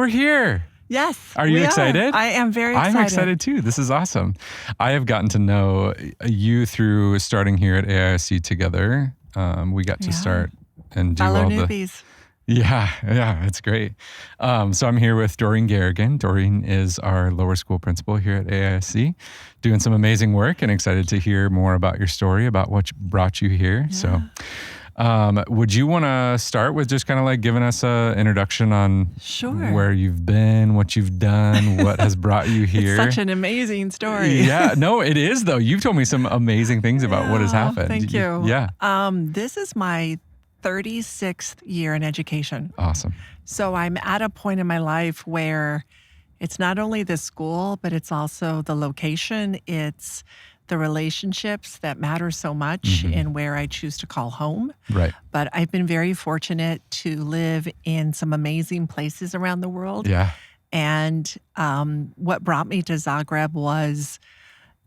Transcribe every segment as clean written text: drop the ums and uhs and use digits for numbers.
We're here. Yes. Are you excited? I am very excited. I'm excited too. This is awesome. I have gotten to know you through starting here at AISC together. We got to start and do Fellow all newbies. Yeah, it's great. So I'm here with Doreen Garrigan. Doreen is our lower school principal here at AISC, doing some amazing work, and excited to hear more about your story, about what brought you here. Yeah. So would you want to start with just kind of like giving us an introduction on where you've been, what you've done, what has brought you here? It's such an amazing story. Yeah, no, it is though. You've told me some amazing things about what has happened. Thank you. Yeah. This is my 36th year in education. Awesome. So I'm at a point in my life where it's not only the school, but it's also the location. It's the relationships that matter so much in where I choose to call home. Right. But I've been very fortunate to live in some amazing places around the world. Yeah. And what brought me to Zagreb was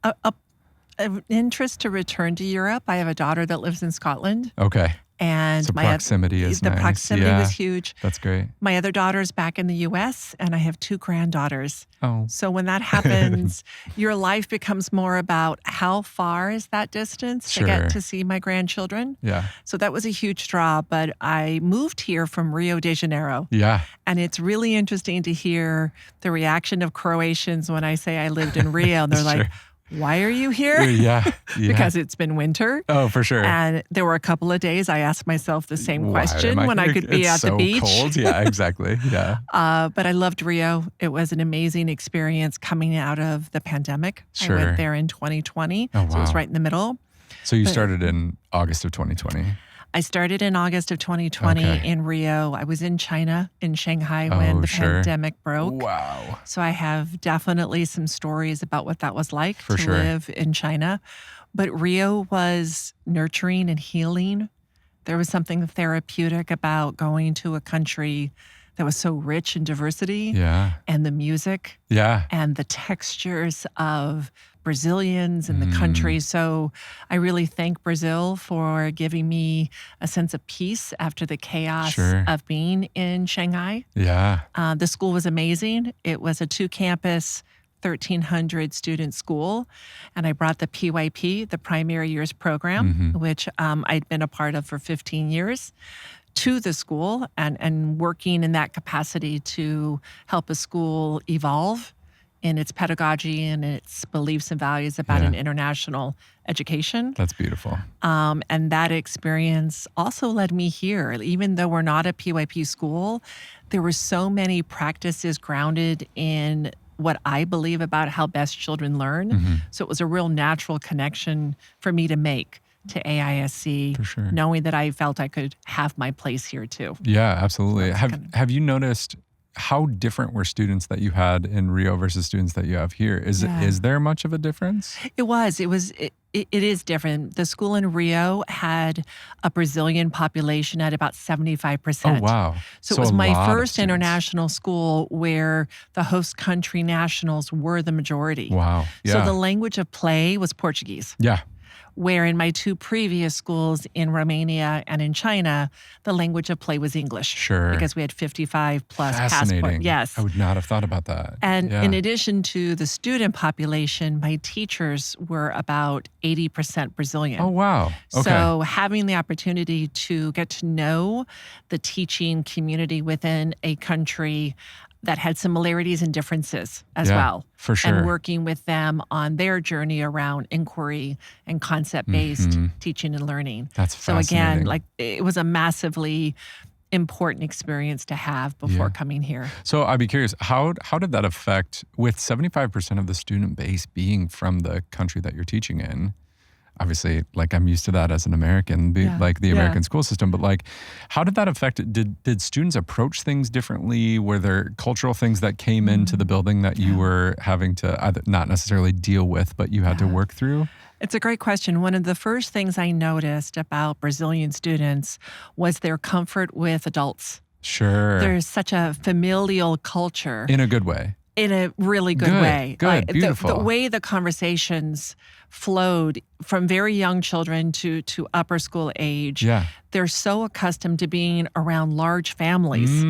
an interest to return to Europe. I have a daughter that lives in Scotland. Okay. And so proximity is nice. The proximity was huge. That's great. My other daughter's back in the U.S., and I have 2 granddaughters. Oh. So when that happens, your life becomes more about how far is that distance to get to see my grandchildren. Yeah. So that was a huge draw, but I moved here from Rio de Janeiro. Yeah. And it's really interesting to hear the reaction of Croatians when I say I lived in Rio. They're like, why are you here? Yeah. Because it's been winter. Oh, for sure. And there were a couple of days I asked myself the same question when I could be at the beach. It's so cold. Yeah, exactly. Yeah. But I loved Rio. It was an amazing experience coming out of the pandemic. Sure. I went there in 2020. Oh, wow. So it was right in the middle. So you started in August of 2020. I started in August of 2020 in Rio. I was in China, in Shanghai, when the pandemic broke. Wow. So I have definitely some stories about what that was like to sure. live in China. But Rio was nurturing and healing. There was something therapeutic about going to a country that was so rich in diversity. Yeah. And the music. Yeah. And the textures of Brazilians in the country. So I really thank Brazil for giving me a sense of peace after the chaos of being in Shanghai. Yeah. The school was amazing. It was a 2-campus, 1,300 student school. And I brought the PYP, the Primary Years Program, which I'd been a part of for 15 years, to the school and working in that capacity to help a school evolve in its pedagogy and its beliefs and values about an international education. That's beautiful. And that experience also led me here. Even though we're not a PYP school, there were so many practices grounded in what I believe about how best children learn. So it was a real natural connection for me to make to AISC, for sure. knowing that I felt I could have my place here too. Yeah, absolutely. Have you noticed how different were students that you had in Rio versus students that you have here? Is there much of a difference? It is different. The school in Rio had a Brazilian population at about 75%. Oh, wow. So it was my first international school where the host country nationals were the majority. Wow. Yeah. So the language of play was Portuguese. Yeah. Where in my 2 previous schools in Romania and in China, the language of play was English. Sure. Because we had 55 plus Fascinating. passport. Yes. I would not have thought about that. And in addition to the student population, my teachers were about 80% Brazilian. Oh, wow. Okay. So having the opportunity to get to know the teaching community within a country that had similarities and differences as well. For sure. And working with them on their journey around inquiry and concept-based teaching and learning. That's So fascinating. again, it was a massively important experience to have before coming here. So I'd be curious, how did that affect, with 75% of the student base being from the country that you're teaching in? Obviously, I'm used to that as an American, like the American school system, but how did that affect it? Did students approach things differently? Were there cultural things that came into the building that you were having to either not necessarily deal with, but you had to work through? It's a great question. One of the first things I noticed about Brazilian students was their comfort with adults. Sure. There's such a familial culture. In a good way. in a really good way. Good, beautiful. The way the conversations flowed from very young children to upper school age, they're so accustomed to being around large families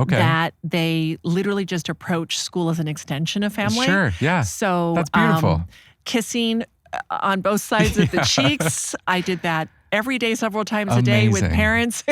that they literally just approach school as an extension of family. Sure, yeah. So that's beautiful. Kissing on both sides of the cheeks, I did that every day, several times a day with parents,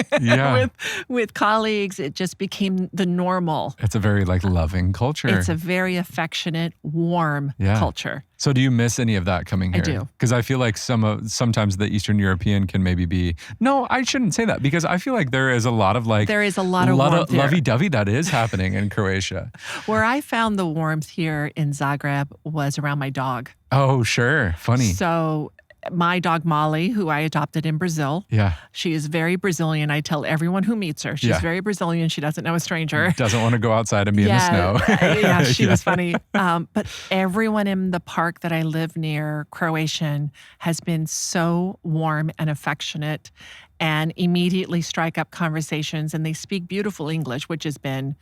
with colleagues. It just became the normal. It's a very loving culture. It's a very affectionate, warm culture. So do you miss any of that coming here? I do. Because I feel like sometimes the Eastern European can maybe be, no, I shouldn't say that, because I feel like there is a lot of there is a lot of warmth lovey-dovey that is happening in Croatia. Where I found the warmth here in Zagreb was around my dog. Oh, sure. Funny. So my dog Molly, who I adopted in Brazil. She is very Brazilian. I tell everyone who meets her, she's very Brazilian. She doesn't know a stranger. Doesn't want to go outside and be in the snow. She was funny. But everyone in the park that I live near, Croatian, has been so warm and affectionate and immediately strike up conversations. And they speak beautiful English, which has been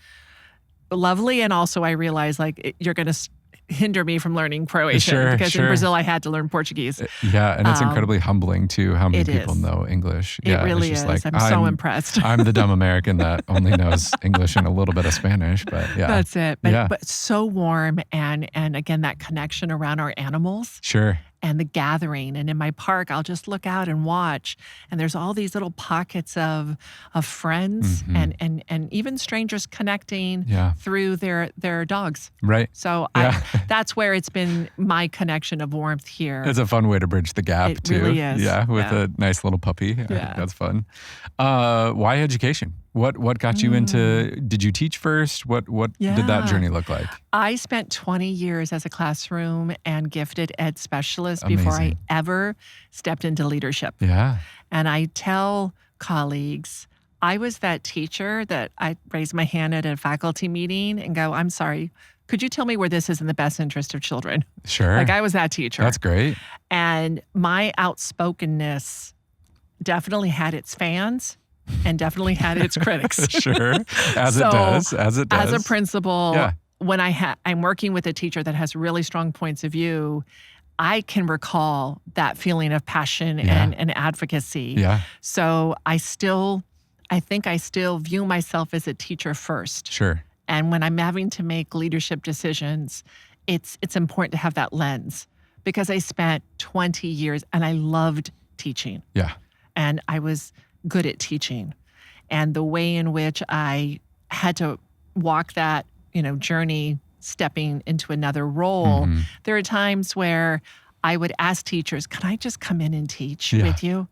lovely. And also I realize you're going to hinder me from learning Croatian because in Brazil I had to learn Portuguese. Yeah, and it's incredibly humbling too how many people know English. It really is. I'm so impressed. I'm the dumb American that only knows English and a little bit of Spanish, but That's it. But so warm and again that connection around our animals. Sure. And the gathering. And in my park, I'll just look out and watch. And there's all these little pockets of friends and even strangers connecting through their dogs. Right. So that's where it's been my connection of warmth here. It's a fun way to bridge the gap too. It really is. Yeah, with a nice little puppy. I think that's fun. Why education? What got you into, did you teach first? What did that journey look like? I spent 20 years as a classroom and gifted ed specialist before I ever stepped into leadership. Yeah. And I tell colleagues, I was that teacher that I raise my hand at a faculty meeting and go, I'm sorry, could you tell me where this is in the best interest of children? Sure. I was that teacher. That's great. And my outspokenness definitely had its fans and definitely had its critics. Sure, as it does. As a principal, when I'm working with a teacher that has really strong points of view, I can recall that feeling of passion and advocacy. Yeah. So I think I still view myself as a teacher first. Sure. And when I'm having to make leadership decisions, it's important to have that lens because I spent 20 years and I loved teaching. Yeah. And I was good at teaching. And the way in which I had to walk that, journey, stepping into another role, there are times where I would ask teachers, can I just come in and teach with you?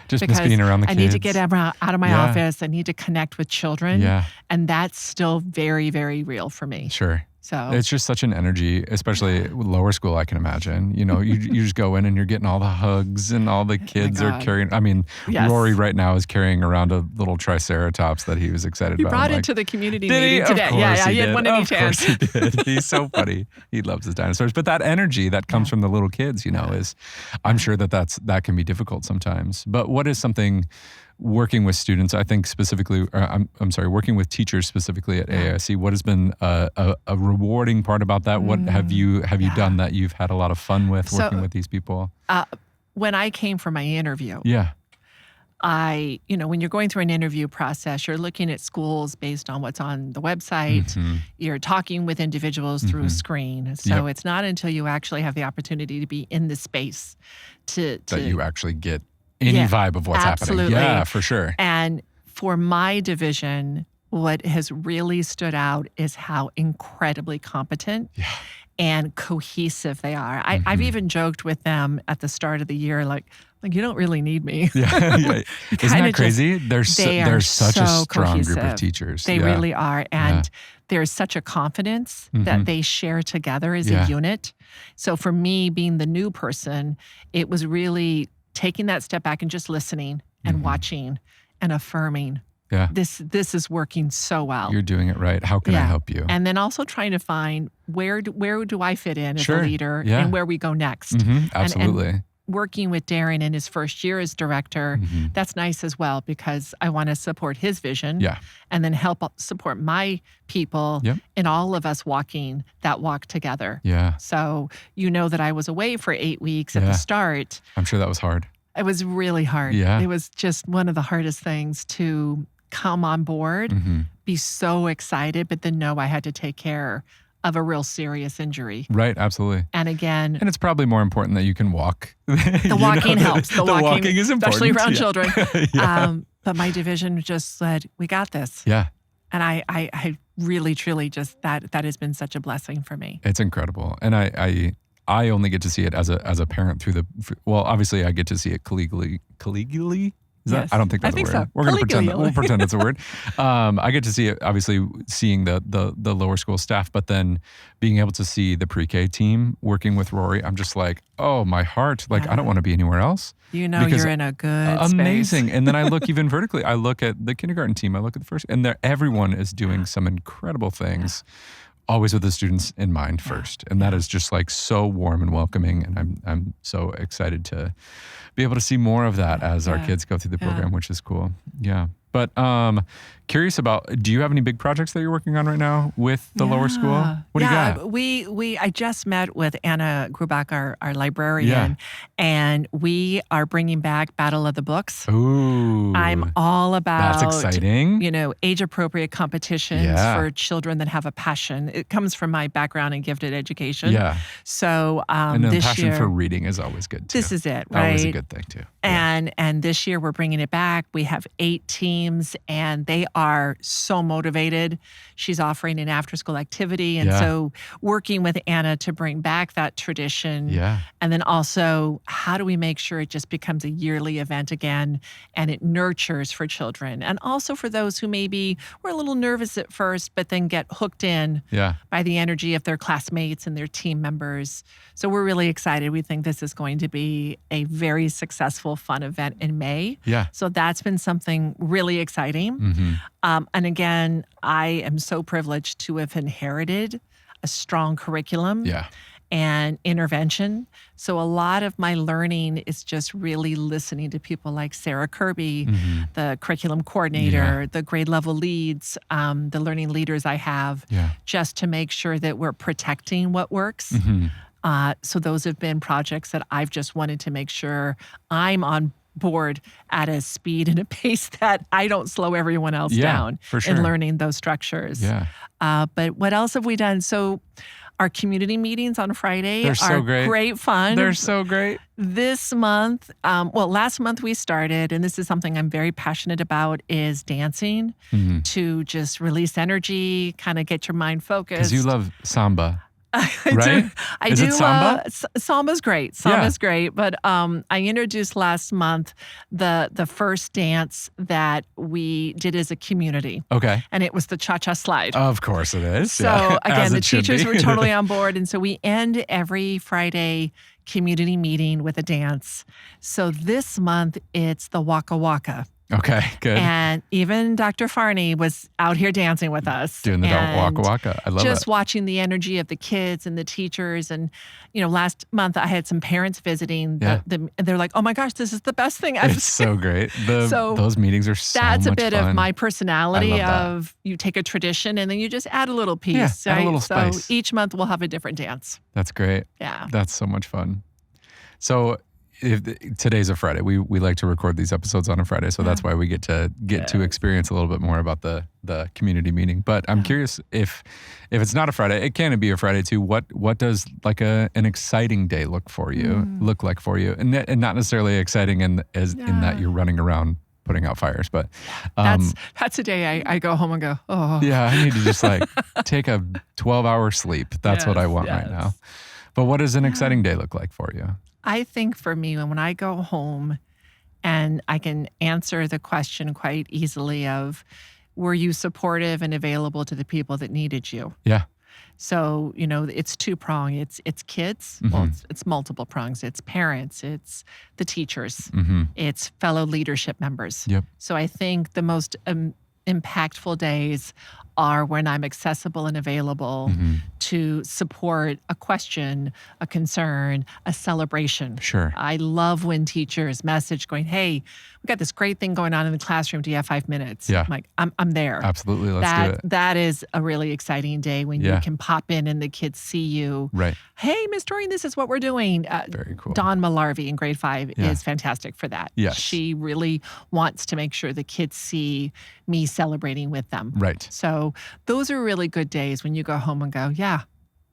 Just miss being around the kids. I need to get out of my office. I need to connect with children. Yeah. And that's still very, very real for me. Sure. So it's just such an energy, especially with lower school, I can imagine. You just go in and you're getting all the hugs and all the kids are carrying. I mean, Rory right now is carrying around a little triceratops that he was excited about. He brought it to the community meeting today. He had one any chance. Of course he did. He's so funny. He loves his dinosaurs. But that energy that comes from the little kids, is, I'm sure that can be difficult sometimes. But what is something working with students, I think specifically, working with teachers specifically at AISC, what has been a rewarding part about that? What have you done that you've had a lot of fun with working with these people? When I came for my interview, when you're going through an interview process, you're looking at schools based on what's on the website. You're talking with individuals through a screen. So it's not until you actually have the opportunity to be in the space that you actually get any vibe of what's happening. Yeah, for sure. And for my division, what has really stood out is how incredibly competent and cohesive they are. I've even joked with them at the start of the year, like you don't really need me. Isn't that crazy? They're such a strong cohesive group of teachers. They really are. And there's such a confidence that they share together as a unit. So for me, being the new person, it was really taking that step back and just listening and watching and affirming. Yeah. This is working so well. You're doing it right. How can I help you? And then also trying to find where do I fit in as a leader and where we go next. Absolutely. And working with Darren in his first year as director, that's nice as well because I want to support his vision and then help support my people and all of us walking that walk together. Yeah. So that I was away for 8 weeks at the start. I'm sure that was hard. It was really hard. Yeah. It was just one of the hardest things to come on board, be so excited, but then know I had to take care of a real serious injury. Right, absolutely. And again... And it's probably more important that you can walk. The walking helps. The walking is important. Especially around children. But my division just said, we got this. Yeah. And I really, truly just, that has been such a blessing for me. It's incredible. And I only get to see it as a parent well, obviously I get to see it collegially. Is that? I don't think that's a word. So. We're going to we'll pretend it's a word. I get to see it, obviously, seeing the lower school staff, but then being able to see the pre-K team working with Rory, I'm just like, oh, my heart. Like, I don't want to be anywhere else. You're in a good amazing. space. And then I look even vertically. I look at the kindergarten team. I look at the first, and everyone is doing some incredible things. Always with the students in mind first. And that is just like so warm and welcoming. And I'm so excited to be able to see more of that as our kids go through the program, which is cool. Yeah. But curious about, do you have any big projects that you're working on right now with the lower school? What do you got? I just met with Anna Grubach, our librarian, and we are bringing back Battle of the Books. Ooh. I'm all about, that's exciting. Age-appropriate competitions for children that have a passion. It comes from my background in gifted education. Yeah. So and this passion year, for reading is always good too. This is it, right? Always a good thing too. And this year we're bringing it back. We have 8 teams and they are so motivated. She's offering an after-school activity. And so working with Anna to bring back that tradition. Yeah. And then also, how do we make sure it just becomes a yearly event again and it nurtures for children? And also for those who maybe were a little nervous at first, but then get hooked in by the energy of their classmates and their team members. So we're really excited. We think this is going to be a very successful, fun event in May. Yeah. So that's been something really exciting. And again, I am so privileged to have inherited a strong curriculum and intervention. So a lot of my learning is just really listening to people like Sarah Kirby, the curriculum coordinator, the grade level leads, the learning leaders I have, just to make sure that we're protecting what works. So those have been projects that I've just wanted to make sure I'm on board at a speed and a pace that I don't slow everyone else down in learning those structures. But what else have we done? So our community meetings on Friday are great fun. They're so great. This month, last month we started, and this is something I'm very passionate about, is dancing to just release energy, kind of get your mind focused. Because you love samba. I Is it samba? Samba's great. Samba's great. But I introduced last month the first dance that we did as a community. Okay. And it was the cha-cha slide. Of course it is. So again, the teachers were totally on board. And so we end every Friday community meeting with a dance. So this month it's the Waka Waka. Okay, good. And even Dr. Farney was out here dancing with us. Doing the Waka Waka. I love it. Just watching the energy of the kids and the teachers. And, last month I had some parents visiting. And they're like, oh my gosh, this is the best thing I've seen. It's so great. Those meetings are so much fun. That's a bit of my personality of you take a tradition and then you just add a little piece. Add a little spice. So each month we'll have a different dance. That's great. Yeah. That's so much fun. So today's a Friday. We like to record these episodes on a Friday, so that's why we get to experience a little bit more about the community meeting. But I'm curious if it's not a Friday, it can be a Friday too. What does like an exciting day look like for you, and not necessarily exciting in that you're running around putting out fires, but that's a day I go home and go, oh yeah, I need to just like take a 12-hour sleep. That's what I want right now. But what does an exciting day look like for you? I think for me, when I go home and I can answer the question quite easily of, were you supportive and available to the people that needed you? Yeah. So, it's two-pronged. It's kids. Well, it's multiple prongs. It's parents. It's the teachers. It's fellow leadership members. Yep. So I think the most impactful days are when I'm accessible and available to support a question, a concern, a celebration. Sure. I love when teachers message going, hey, we got this great thing going on in the classroom. Do you have 5 minutes? Yeah. I'm like, I'm there. Absolutely. Let's do it. That is a really exciting day when you can pop in and the kids see you. Right. Hey, Miss Doreen, this is what we're doing. Very cool. Dawn Malarvey in grade 5 is fantastic for that. Yes. She really wants to make sure the kids see me celebrating with them. Right. So those are really good days when you go home and go, yeah,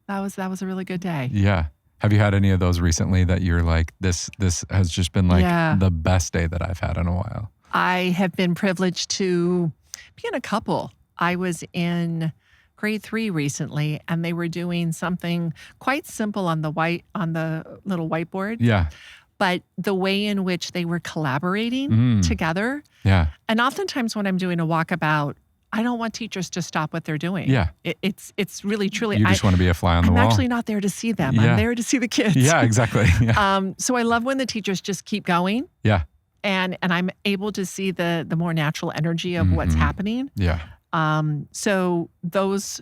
that was a really good day. Yeah. Have you had any of those recently that you're like, this has just been like the best day that I've had in a while? I have been privileged to be in a couple. I was in grade 3 recently, and they were doing something quite simple on the little whiteboard. Yeah. But the way in which they were collaborating together. Yeah. And oftentimes when I'm doing a walkabout, I don't want teachers to stop what they're doing. Yeah. It's really, truly. You just want to be a fly on the wall. I'm actually not there to see them. Yeah. I'm there to see the kids. Yeah, exactly. Yeah. So I love when the teachers just keep going. Yeah. And I'm able to see the more natural energy of what's happening. Yeah. So those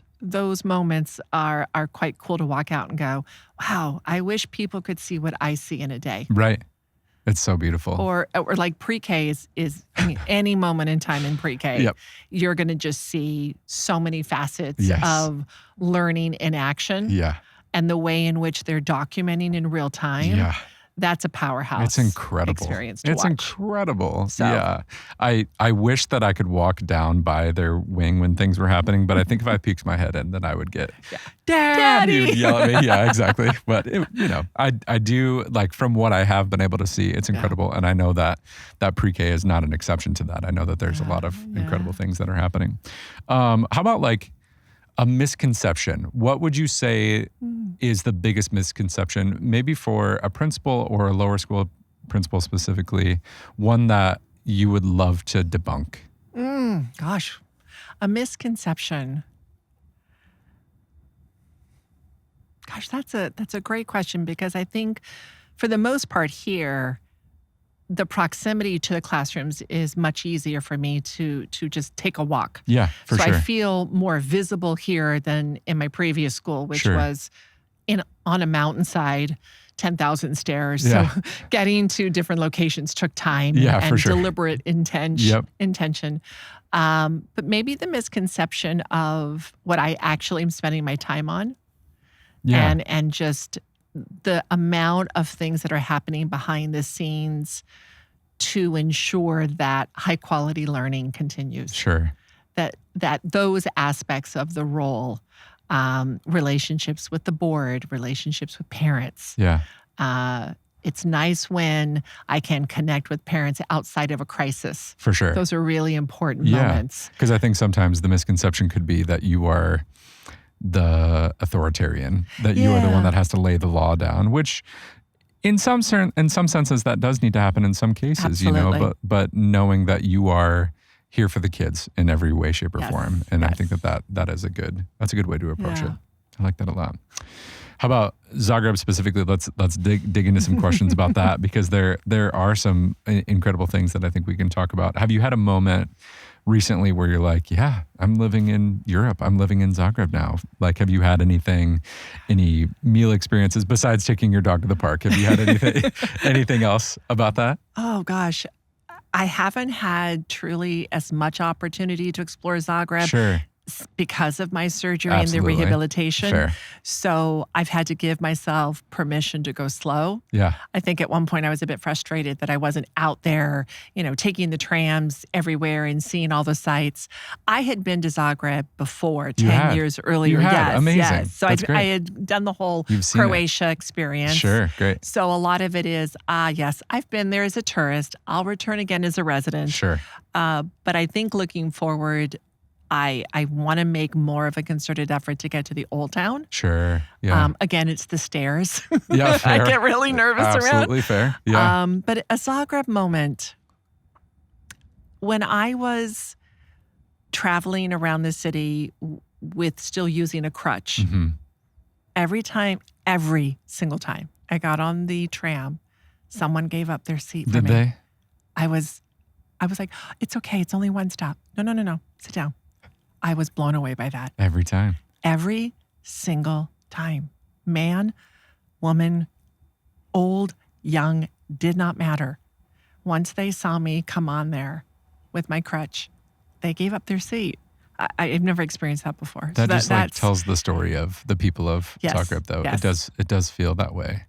moments are quite cool to walk out and go, wow, I wish people could see what I see in a day. Right. It's so beautiful. Or like pre-K is I mean, any moment in time in pre-K, you're going to just see so many facets of learning in action. Yeah. And the way in which they're documenting in real time. Yeah. That's a powerhouse. It's incredible. Experience to watch. Incredible. So. Yeah. I wish that I could walk down by their wing when things were happening, but I think if I peeked my head in, then I would get, Dad! He would yell at me. Yeah, exactly. But, I do, like, from what I have been able to see, it's incredible. And I know that pre-K is not an exception to that. I know that there's a lot of incredible things that are happening. How about, like, a misconception? What would you say is the biggest misconception, maybe for a principal or a lower school principal specifically, one that you would love to debunk? Gosh, a misconception. Gosh, that's a great question, because I think for the most part here, the proximity to the classrooms is much easier for me to just take a walk. Yeah, for sure. So I feel more visible here than in my previous school, which was on a mountainside, 10,000 stairs. Yeah. So getting to different locations took time and deliberate intention. But maybe the misconception of what I actually am spending my time on and just the amount of things that are happening behind the scenes to ensure that high quality learning continues. Sure. That those aspects of the role, relationships with the board, relationships with parents. Yeah. It's nice when I can connect with parents outside of a crisis. For sure. Those are really important moments. Because I think sometimes the misconception could be that you are the authoritarian, that you are the one that has to lay the law down, which in some senses that does need to happen in some cases. Absolutely. But knowing that you are here for the kids in every way, shape, or form. And I think that's a good way to approach it. I like that a lot. How about Zagreb specifically? Let's dig into some questions about that, because there are some incredible things that I think we can talk about. Have you had a moment recently where you're like, yeah, I'm living in Europe. I'm living in Zagreb now. Like, have you had any meal experiences besides taking your dog to the park? Have you had anything else about that? Oh gosh, I haven't had truly as much opportunity to explore Zagreb. Sure. Because of my surgery Absolutely. and the rehabilitation. Fair. So I've had to give myself permission to go slow. Yeah. I think at one point I was a bit frustrated that I wasn't out there, taking the trams everywhere and seeing all the sights. I had been to Zagreb before, 10 years earlier. You had. Yes, Amazing. yes. So That's great. I had done the whole Croatia experience. Sure, great. So a lot of it is, yes, I've been there as a tourist. I'll return again as a resident. Sure. But I think looking forward, I want to make more of a concerted effort to get to the old town. Sure. Yeah. Again, it's the stairs. Yeah, fair. I get really nervous around. Absolutely fair. Yeah. But a Zagreb moment, when I was traveling around the city with still using a crutch, every single time I got on the tram, someone gave up their seat for me. Did they? I was like, it's okay. It's only one stop. No. Sit down. I was blown away by that. Every time. Every single time. Man, woman, old, young, did not matter. Once they saw me come on there with my crutch, they gave up their seat. I've never experienced that before. That just like tells the story of the people of Zagreb, though. Yes. It does feel that way.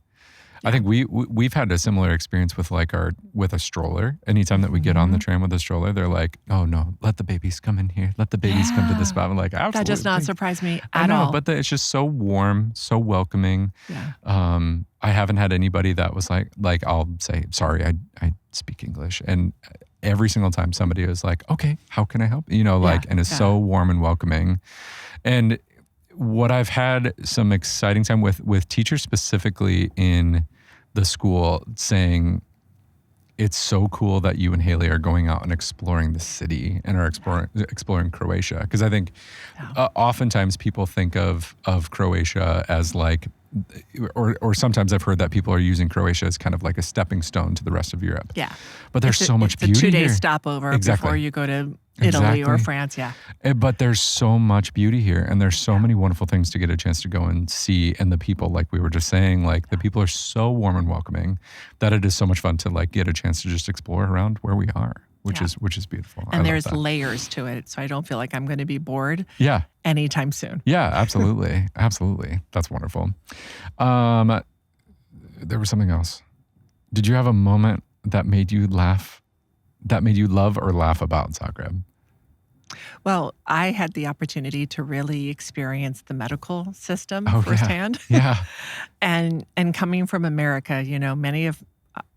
Yeah. I think we've had a similar experience with with a stroller. Anytime that we get on the tram with a stroller, they're like, "Oh no, let the babies come in here. Let the babies come to the spot." I'm like, absolutely. That does not surprise me I at know, all. but it's just so warm, so welcoming. Yeah. I haven't had anybody that was like I'll say, "Sorry, I speak English," and every single time somebody was like, "Okay, how can I help?" And it's so warm and welcoming. And what I've had some exciting time with teachers specifically in the school saying, it's so cool that you and Haley are going out and exploring the city and are exploring Croatia. Because I think oftentimes people think of Croatia as like, or sometimes I've heard that people are using Croatia as kind of like a stepping stone to the rest of Europe. Yeah. But there's so much beauty here. It's a 2-day stopover before you go to Italy or France, But there's so much beauty here, and there's so many wonderful things to get a chance to go and see. And the people, like we were just saying, like the people are so warm and welcoming that it is so much fun to like get a chance to just explore around where we are, which is beautiful. And there's layers to it, so I don't feel like I'm going to be bored anytime soon. Yeah, absolutely. Absolutely. That's wonderful. There was something else. Did you have a moment that made you laugh, that made you love or laugh about Zagreb? Well, I had the opportunity to really experience the medical system Oh, firsthand. Yeah. And coming from America, many of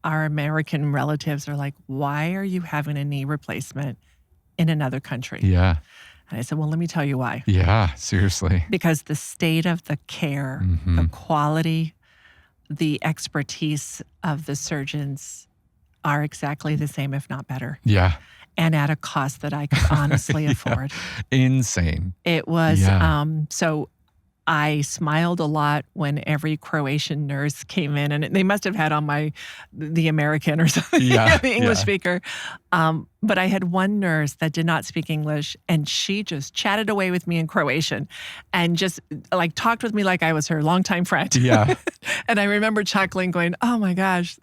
our American relatives are like, "Why are you having a knee replacement in another country?" Yeah. And I said, "Well, let me tell you why." Yeah, seriously. Because the state of the care, the quality, the expertise of the surgeons are exactly the same, if not better. Yeah. And at a cost that I could honestly afford. Insane. It was, so I smiled a lot when every Croatian nurse came in, and they must have had on the American or something, the English speaker. But I had one nurse that did not speak English, and she just chatted away with me in Croatian and just like talked with me like I was her longtime friend. Yeah. And I remember chuckling going, "Oh my gosh,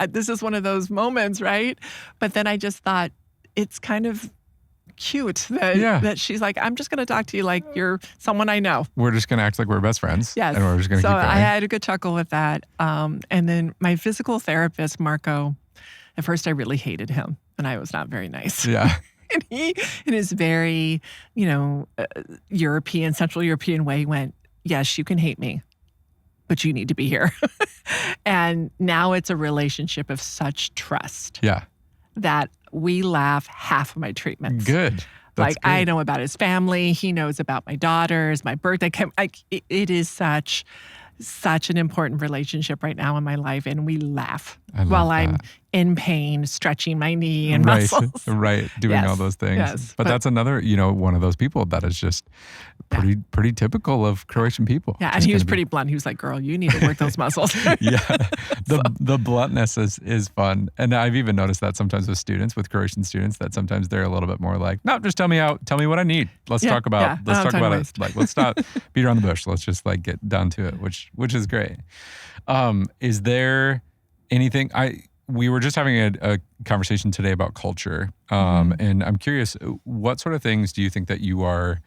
this is one of those moments," right? But then I just thought, it's kind of cute that she's like, "I'm just going to talk to you like you're someone I know. We're just going to act like we're best friends." Yes. And we're just going to keep going. I had a good chuckle with that. And then my physical therapist, Marco, at first I really hated him and I was not very nice. Yeah. And he, in his very, Central European way, went, "Yes, you can hate me, but you need to be here." And now it's a relationship of such trust. Yeah. That we laugh half of my treatments. Good. That's good. I know about his family. He knows about my daughters, my birthday. It is such an important relationship right now in my life, and we laugh while I'm in pain, stretching my knee and muscles. Right, doing all those things. Yes, but that's another, one of those people that is just pretty typical of Croatian people. Yeah, and he was pretty blunt. He was like, "Girl, you need to work those muscles." Yeah, the bluntness is fun. And I've even noticed that sometimes with Croatian students, that sometimes they're a little bit more like, "No, just tell me what I need. Let's talk about it. Like, let's not beat around the bush. Let's just like get down to it," which is great. Is there anything we were just having a conversation today about culture. And I'm curious, what sort of things do you think that you are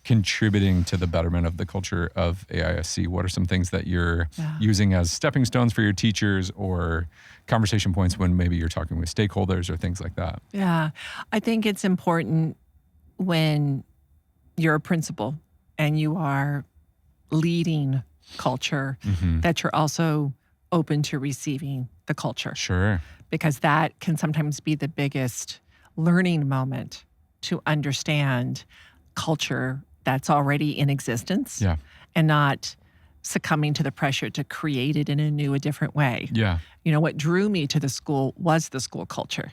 contributing to the betterment of the culture of AISC? What are some things that you're using as stepping stones for your teachers or conversation points when maybe you're talking with stakeholders or things like that? Yeah, I think it's important when you're a principal and you are leading culture that you're also open to receiving the culture. Sure. Because that can sometimes be the biggest learning moment to understand culture that's already in existence and not succumbing to the pressure to create it in a different way. Yeah. What drew me to the school was the school culture.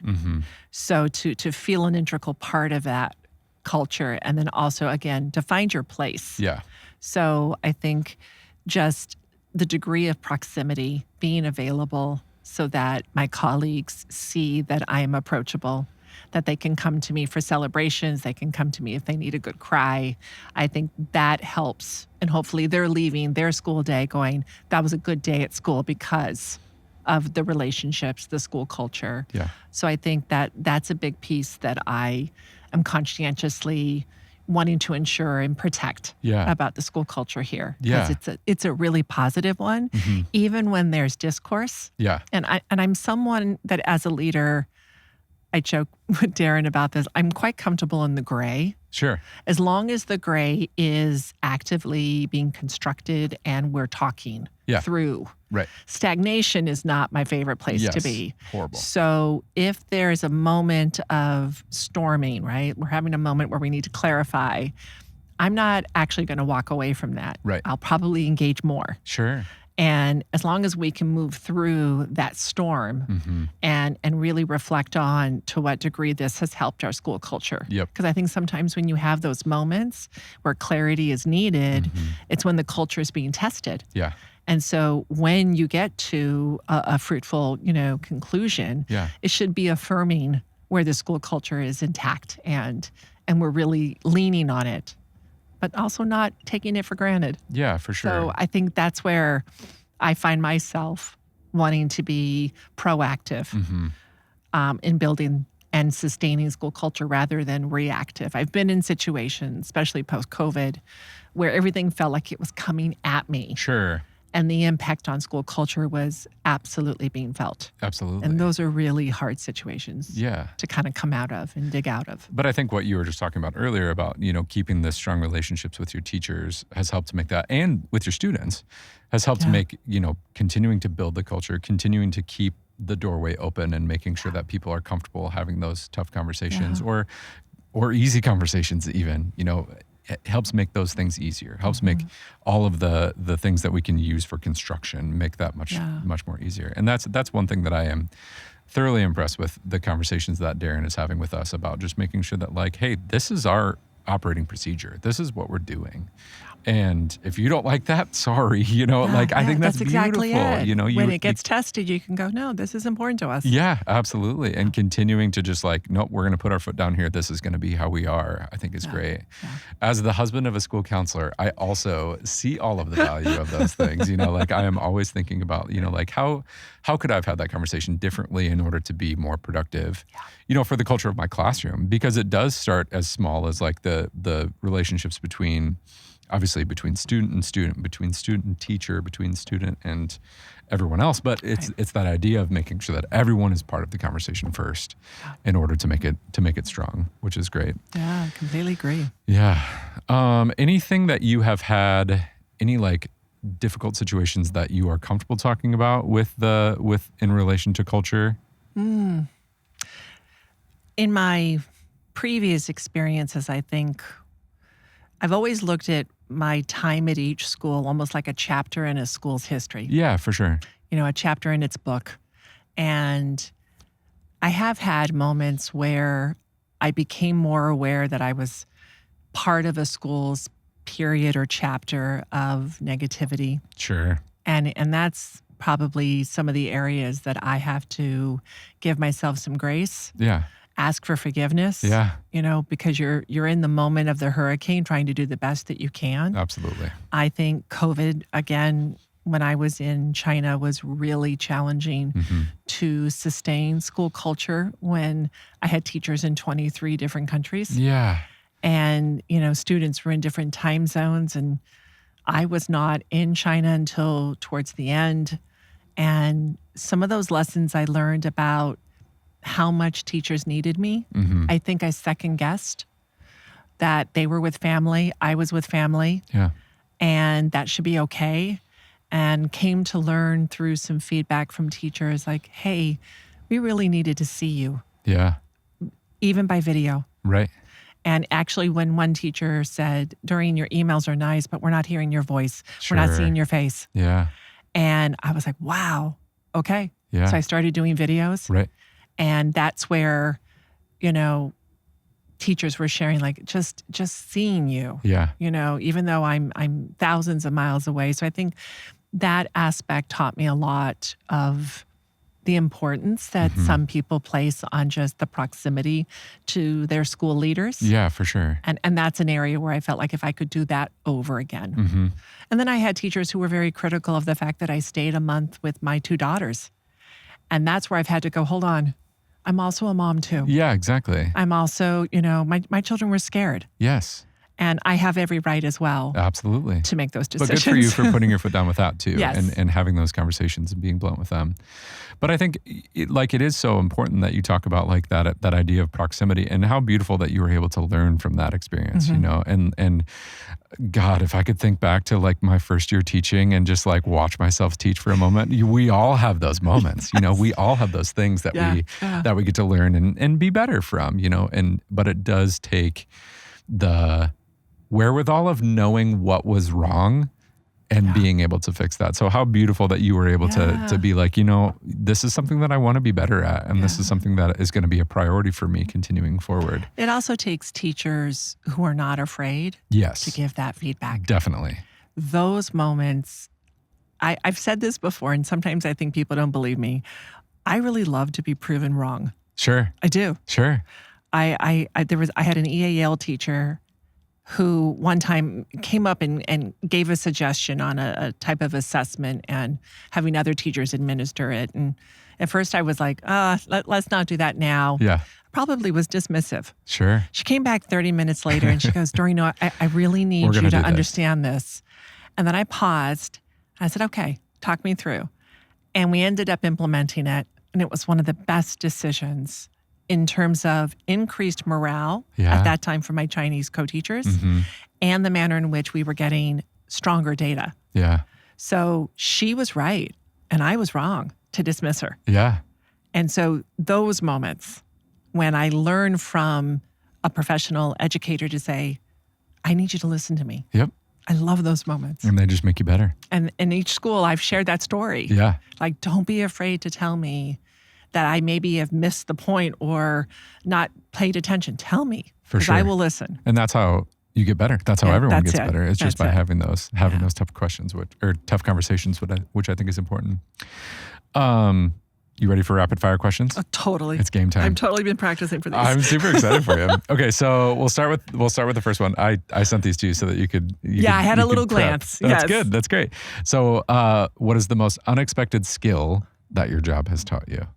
So to feel an integral part of that culture and then also, again, to find your place. Yeah. So I think just the degree of proximity, being available so that my colleagues see that I am approachable that they can come to me for celebrations. They can come to me if they need a good cry. I think that helps. And hopefully they're leaving their school day going, that was a good day at school because of the relationships, the school culture. Yeah. So I think that that's a big piece that I am conscientiously wanting to ensure and protect about the school culture here. Because it's a really positive one, even when there's discourse. Yeah. And I'm someone that as a leader, I joke with Darren about this, I'm quite comfortable in the gray. Sure. As long as the gray is actively being constructed and we're talking through. Right. Stagnation is not my favorite place to be. Horrible. So if there's a moment of storming, right? We're having a moment where we need to clarify. I'm not actually going to walk away from that. Right. I'll probably engage more. Sure. And as long as we can move through that storm and really reflect on to what degree this has helped our school culture. Yep. Because I think sometimes when you have those moments where clarity is needed, it's when the culture is being tested. Yeah. And so when you get to a fruitful, conclusion, it should be affirming where the school culture is intact and we're really leaning on it, but also not taking it for granted. Yeah, for sure. So I think that's where I find myself wanting to be proactive in building and sustaining school culture rather than reactive. I've been in situations, especially post-COVID, where everything felt like it was coming at me. Sure. And the impact on school culture was absolutely being felt. Absolutely. And those are really hard situations to kind of come out of and dig out of. But I think what you were just talking about earlier about, keeping the strong relationships with your teachers has helped to make that, and with your students, has helped to make, continuing to build the culture, continuing to keep the doorway open and making sure that people are comfortable having those tough conversations or easy conversations even, it helps make those things easier, helps make all of the things that we can use for construction, make that much more easier. And that's one thing that I am thoroughly impressed with, the conversations that Darren is having with us about just making sure that, like, hey, this is our operating procedure. This is what we're doing. And if you don't like that, sorry, I think that's exactly beautiful. It. When it gets tested, you can go, no, this is important to us. Yeah, absolutely. And continuing to just nope, we're going to put our foot down here. This is going to be how we are, I think is great. Yeah. As the husband of a school counselor, I also see all of the value of those things. I am always thinking about, how could I have had that conversation differently in order to be more productive, for the culture of my classroom? Because it does start as small as the relationships between student and student, between student and teacher, between student and everyone else. But it's that idea of making sure that everyone is part of the conversation first in order to make it strong, which is great. Yeah, completely agree. Yeah. Anything that you have had, any difficult situations that you are comfortable talking about in relation to culture? In my previous experiences, I think I've always looked at my time at each school almost like a chapter in a school's history. Yeah, for sure. A chapter in its book. And I have had moments where I became more aware that I was part of a school's period or chapter of negativity. Sure. And that's probably some of the areas that I have to give myself some grace. Yeah. Ask for forgiveness. Yeah. Because you're in the moment of the hurricane trying to do the best that you can. Absolutely. I think COVID, again, when I was in China, was really challenging to sustain school culture when I had teachers in 23 different countries. Yeah. And, students were in different time zones. And I was not in China until towards the end. And some of those lessons I learned about how much teachers needed me. I think I second guessed that they were with family. I was with family. Yeah. And that should be okay. And came to learn through some feedback from teachers like, hey, we really needed to see you. Yeah. Even by video. Right. And actually, when one teacher said, Doreen, your emails are nice, but we're not hearing your voice. Sure. We're not seeing your face. Yeah. And I was like, wow, okay. Yeah. So I started doing videos. Right. And that's where, teachers were sharing just seeing you. Yeah. Even though I'm thousands of miles away. So I think that aspect taught me a lot of the importance that some people place on just the proximity to their school leaders. Yeah, for sure. And that's an area where I felt like if I could do that over again. And then I had teachers who were very critical of the fact that I stayed a month with my 2 daughters. And that's where I've had to go, hold on, I'm also a mom too. Yeah, exactly. I'm also, my children were scared. Yes. And I have every right as well. Absolutely. To make those decisions. But good for you for putting your foot down with that too. Yes. And having those conversations and being blunt with them. But I think it is so important that you talk about like that idea of proximity and how beautiful that you were able to learn from that experience, and God, if I could think back to like my first year teaching and just like watch myself teach for a moment, we all have those moments, we all have those things that we get to learn and be better from, but it does take the wherewithal of knowing what was wrong and being able to fix that. So how beautiful that you were able to be like, this is something that I want to be better at. And this is something that is going to be a priority for me continuing forward. It also takes teachers who are not afraid to give that feedback. Definitely. Those moments, I've said this before, and sometimes I think people don't believe me. I really love to be proven wrong. Sure. I do. Sure. I had an EAL teacher who one time came up and gave a suggestion on a type of assessment and having other teachers administer it. And at first I was like, let's not do that now. Yeah. Probably was dismissive. Sure. She came back 30 minutes later and she goes, Doreen, no, I really need you to understand this. And then I paused. I said, okay, talk me through. And we ended up implementing it. And it was one of the best decisions in terms of increased morale at that time for my Chinese co-teachers and the manner in which we were getting stronger data. Yeah. So she was right and I was wrong to dismiss her. Yeah. And so those moments when I learn from a professional educator to say, I need you to listen to me. Yep. I love those moments. And they just make you better. And in each school, I've shared that story. Yeah. Like, don't be afraid to tell me that I maybe have missed the point or not paid attention. Tell me. For sure. I will listen. And that's how you get better. That's how everyone gets better. It's just by having those tough questions, or tough conversations, which I think is important. You ready for rapid fire questions? Oh, totally. It's game time. I've totally been practicing for these. I'm super excited for you. Okay, so we'll start with the first one. I sent these to you so that you could. I had a little glance. That's good. That's great. So, what is the most unexpected skill that your job has taught you?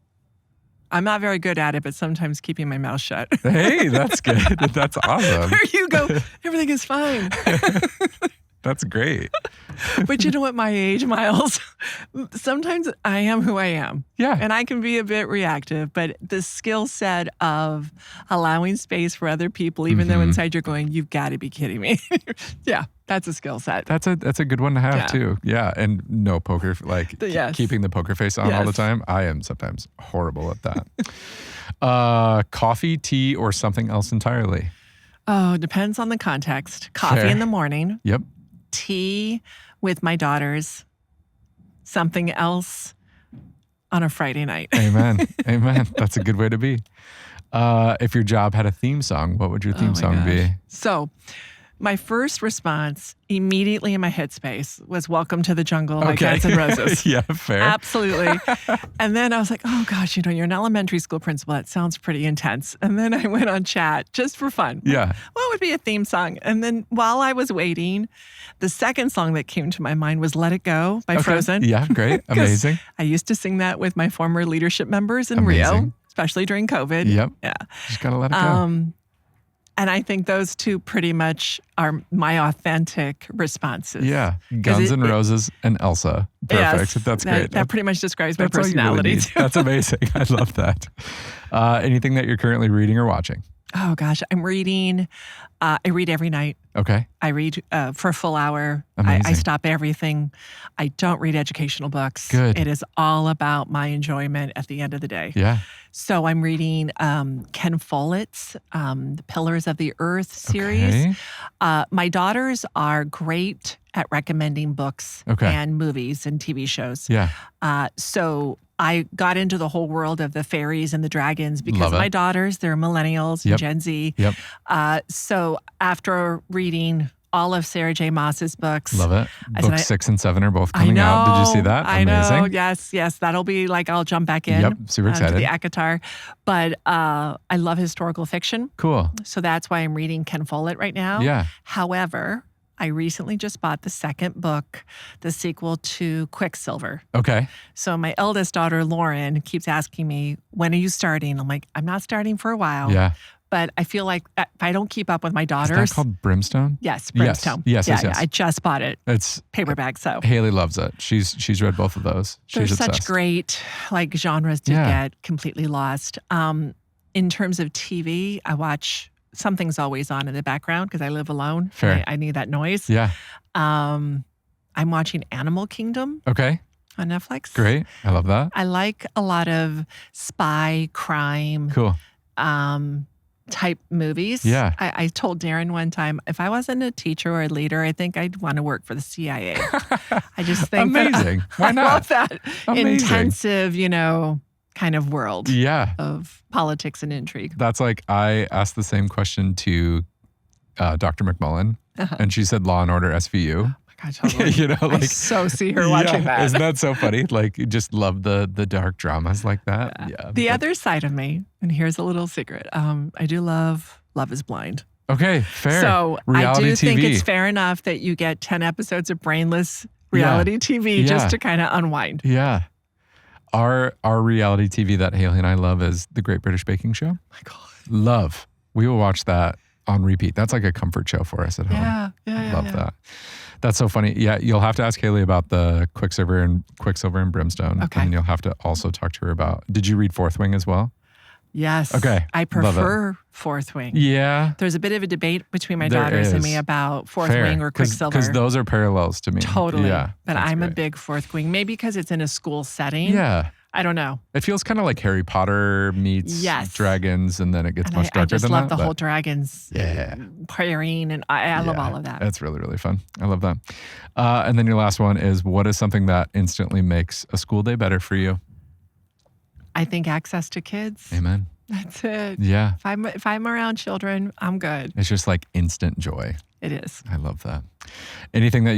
I'm not very good at it, but sometimes keeping my mouth shut. Hey, that's good. That's awesome. There you go. Everything is fine. That's great. But you know what, my age, Myles, sometimes I am who I am. Yeah. And I can be a bit reactive, but the skill set of allowing space for other people, even though inside you're going, you've got to be kidding me. Yeah, that's a skill set. That's a good one to have too. Yeah. And no poker, keeping the poker face on all the time. I am sometimes horrible at that. Coffee, tea, or something else entirely? Oh, depends on the context. Coffee in the morning. Yep. Tea with my daughters, something else on a Friday night. Amen. Amen. That's a good way to be. If your job had a theme song, what would your theme song be? So my first response immediately in my headspace was Welcome to the Jungle by Guns N' Roses. Yeah, fair. Absolutely. And then I was like, oh gosh, you're an elementary school principal. That sounds pretty intense. And then I went on chat just for fun. Yeah. What would be a theme song? And then while I was waiting, the second song that came to my mind was Let It Go by Frozen. Yeah, great. Amazing. I used to sing that with my former leadership members in Rio, especially during COVID. Yep. Yeah. Just gotta let it go. And I think those two pretty much are my authentic responses. Yeah. Guns N' Roses and Elsa. Perfect. Yes, that's great. That pretty much describes my personality. Really that's amazing. I love that. Anything that you're currently reading or watching? Oh, gosh. I'm reading. I read every night. Okay. I read for a full hour. Amazing. I stop everything. I don't read educational books. Good. It is all about my enjoyment at the end of the day. Yeah. So I'm reading Ken Follett's The Pillars of the Earth series. Okay. My daughters are great at recommending books and movies and TV shows. Yeah. So I got into the whole world of the fairies and the dragons because my daughters, they're millennials and Gen Z. Yep. So after reading all of Sarah J. Maas's books. Love it. Books 6 and 7 are both coming out. Did you see that? Amazing. I know. Yes. That'll be like, I'll jump back in. Yep. Super excited. To the ACOTAR. But I love historical fiction. Cool. So that's why I'm reading Ken Follett right now. Yeah. However, I recently just bought the second book, the sequel to Quicksilver. Okay. So my eldest daughter, Lauren, keeps asking me, when are you starting? I'm like, I'm not starting for a while. Yeah. But I feel like if I don't keep up with my daughters. Is that called Brimstone? Yes, Brimstone. Yes. I just bought it. It's paperback. So Haley loves it. She's read both of those. There's She's such obsessed. great like genres to get completely lost. In terms of TV, I watch Something's Always On in the background because I live alone. Fair. I need that noise. Yeah. I'm watching Animal Kingdom. Okay. On Netflix. Great. I love that. I like a lot of spy, crime. Cool. Type movies. Yeah. I told Darren one time, if I wasn't a teacher or a leader, I think I'd want to work for the CIA. I just think amazing. Why not? I love that amazing. Intensive, kind of world. Yeah. Of politics and intrigue. That's like, I asked the same question to Dr. McMullen, and she said Law and Order SVU. I totally. I so see her watching that. Isn't that so funny? Like, you just love the dark dramas like that. Yeah. The other side of me, and here's a little secret. I do love Love is Blind. Okay, fair. So reality I do TV. think it's fair enough that you get 10 episodes of brainless reality TV just to kind of unwind. Yeah. Our reality TV that Haley and I love is The Great British Baking Show. Oh my God. Love. We will watch that on repeat. That's like a comfort show for us at home. Yeah. Love that. That's so funny. Yeah, you'll have to ask Haley about the Quicksilver and Brimstone. Okay. And you'll have to also talk to her about, did you read Fourth Wing as well? Yes. Okay. I prefer Fourth Wing. Yeah. There's a bit of a debate between my daughters and me about Fourth Wing or Quicksilver. Because those are parallels to me. Totally. Yeah. But I'm a big Fourth Wing. Maybe because it's in a school setting. Yeah. I don't know. It feels kind of like Harry Potter meets dragons, and then it gets much darker than that. I just love the whole dragons praying, and I love all of that. That's really, really fun. I love that. And then your last one is, what is something that instantly makes a school day better for you? I think access to kids. Amen. That's it. Yeah. If I'm around children, I'm good. It's just like instant joy. It is. I love that. Anything that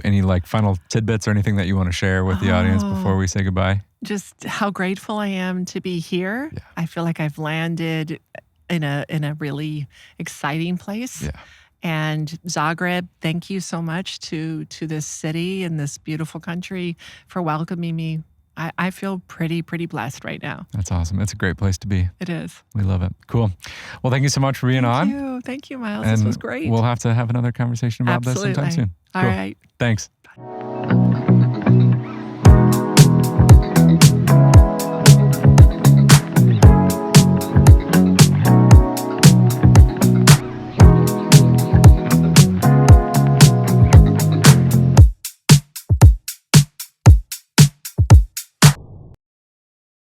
any like final tidbits or anything that you want to share with the audience before we say goodbye? Just how grateful I am to be here. Yeah. I feel like I've landed in a really exciting place. Yeah. And Zagreb, thank you so much to this city and this beautiful country for welcoming me. I feel pretty blessed right now. That's awesome. It's a great place to be. It is. We love it. Cool. Well, thank you so much for being on. Thank you, Myles. And this was great. We'll have to have another conversation about this sometime soon. All right. Thanks.